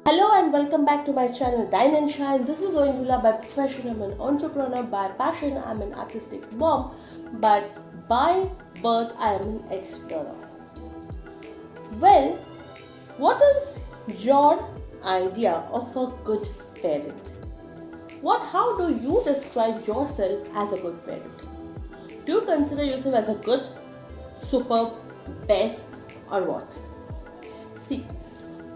Hello and welcome back to my channel Dine and Shine. This is Oindula by profession. I'm an entrepreneur by passion. I'm an artistic mom, but by birth I am an explorer. Well, what is your idea of a good parent? How do you describe yourself as a good parent? Do you consider yourself as a good, superb, best, or what? See,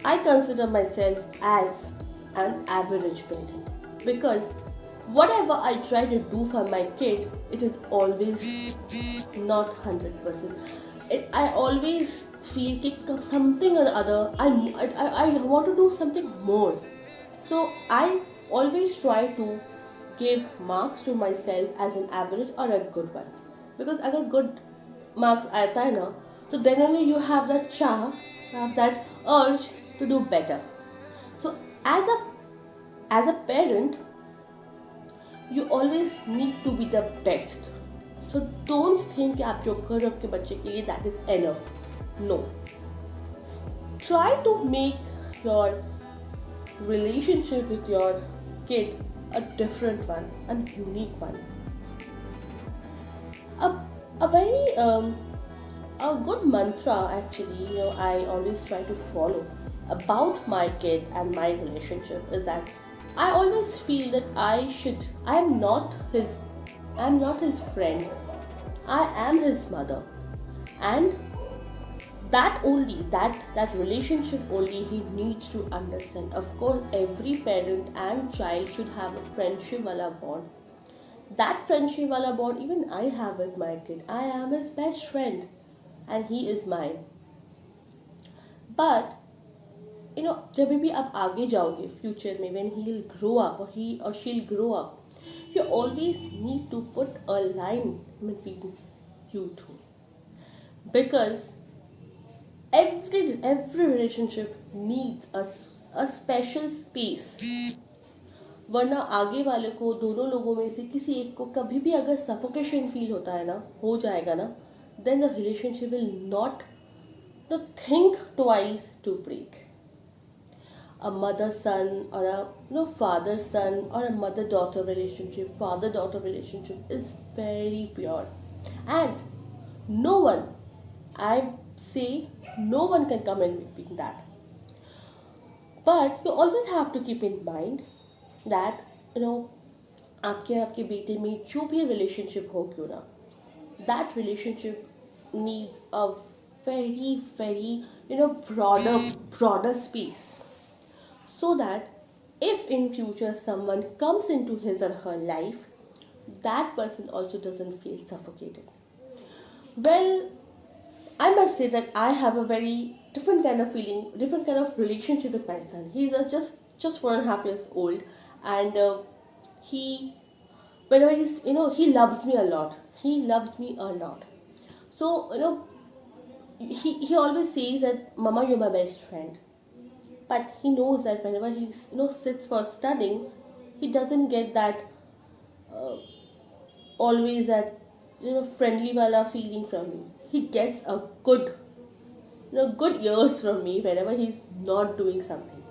I consider myself as an average parent because whatever I try to do for my kid, it is always not 100%. I always feel like something or other. I want to do something more. So I always try to give marks to myself as an average or a good one. Because अगर good marks आता है ना, तो then only you have that have that urge to do better. So as a parent, you always need to be the best. So don't think कि आप जो कर रहे हो आपके बच्चे के लिए that is enough. No. Try to make your relationship with your kid a different one, a unique one. A very a good mantra actually, I always try to follow about my kid and my relationship is that I always feel that I'm not his friend. I am his mother. And that relationship only he needs to understand. Of course, every parent and child should have a friendship wala bond. That friendship wala bond even I have with my kid. I am his best friend and he is mine. But जब भी आप आगे जाओगे future में when he'll grow up or he or she'll grow up, you always need to put a line between you two, because every relationship needs a special space. वरना आगे वाले को दोनों लोगों में से किसी एक को कभी भी अगर सफोकेशन फील होता है ना, हो जाएगा ना, then the relationship will not think twice to break. A mother-son or a father-son or a mother-daughter relationship, father-daughter relationship is very pure, and no one, I say, no one can come in between that. But you always have to keep in mind that आपके बेटे में जो भी relationship हो क्यों ना, that relationship needs a very broader space, so that if in future someone comes into his or her life, that person also doesn't feel suffocated. Well, I must say that I have a very different kind of feeling, different kind of relationship with my son. He's just 4.5 years old, and he, whenever he loves me a lot. He loves me a lot. So he always says that, "Mama, you're my best friend." But he knows that whenever he sits for studying, he doesn't get that always that friendly wala feeling from me. He gets a good ears from me whenever he's not doing something,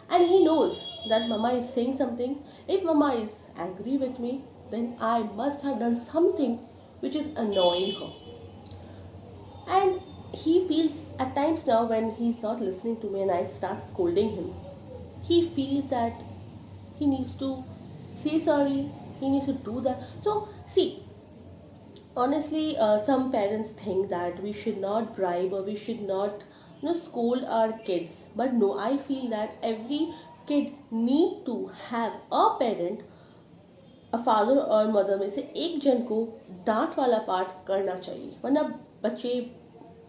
and he knows that mama is saying something. If mama is angry with me, then I must have done something which is annoying her. And he feels at times now when he's not listening to me and I start scolding him, he feels that he needs to say sorry, he needs to do that. So, see, honestly, some parents think that we should not bribe or we should not scold our kids. But no, I feel that every kid need to have a parent, a father और mother में से एक जन को डांट वाला part करना चाहिए, वरना बच्चे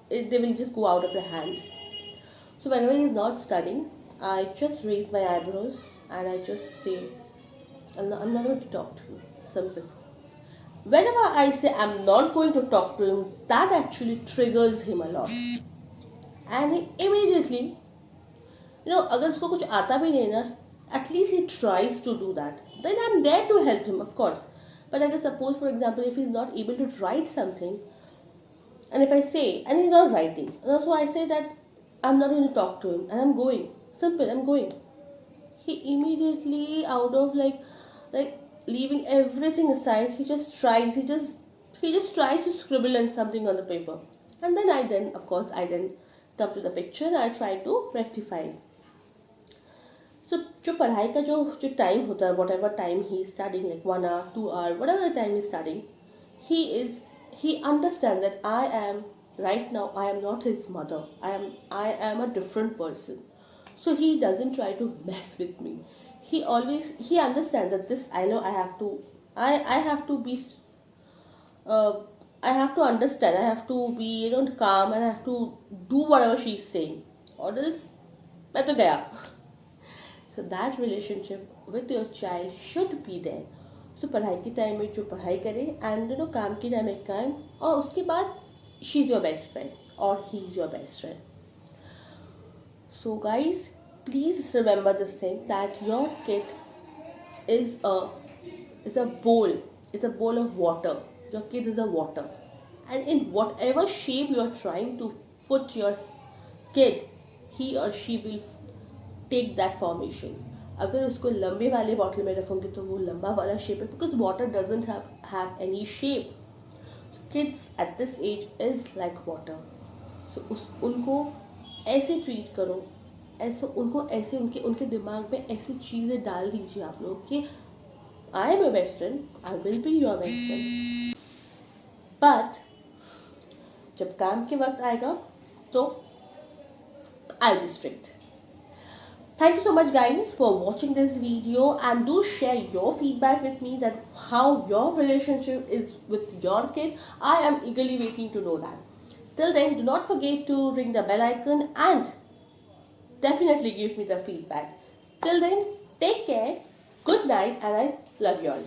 they will just go out of their hand. So whenever he is not studying, I just raise my eyebrows and I just say, I'm not going to talk to you. Simple. Whenever I say I'm not going to talk to him, that actually triggers him a lot. And he immediately, अगर उसको कुछ आता भी नहीं ना, at least he tries to do that. Then I'm there to help him, of course. But I guess suppose, for example, if he's not able to write something, and if I say, and he's not writing, and also I say that I'm not going to talk to him, and I'm going. Simple, I'm going. he immediately, out of like leaving everything aside, he just tries to scribble in something on the paper. And then I then come to the picture and I try to rectify it. So जो पढ़ाई का जो time होता है, whatever time he is studying, like 1 hour 2 hour, whatever the time he is studying, he understands that I am right now, I am not his mother, I am a different person. So he doesn't try to mess with me. He understands that this, I know I have to, I have to be uh, I have to understand, I have to be, calm, and I have to do whatever she's saying, or else मैं तो गया. So that relationship with your child should be there. So पढ़ाई के time में जो पढ़ाई करे, and काम के टाइम में काम, और उसके बाद she is your best friend or he is your best friend. So guys, please remember this thing, that your kid is a bowl of water. Your kid is a water, and in whatever shape you are trying to put your kid, he or she will take that formation. अगर उसको लंबे वाले bottle में रखोगे तो वो लंबा वाला शेप है, because water doesn't have any shape. So kids at this age is like water. So उनको ऐसे ट्रीट करो, ऐसे उनको ऐसे उनके दिमाग में ऐसी चीज़ें डाल दीजिए आप लोग कि I am your best friend, I will be your best friend. But जब काम के वक्त आएगा तो I'll be strict. Thank you so much guys for watching this video, and do share your feedback with me, that how your relationship is with your kid. I am eagerly waiting to know that. Till then, do not forget to ring the bell icon and definitely give me the feedback. Till then, take care, good night, and I love you all.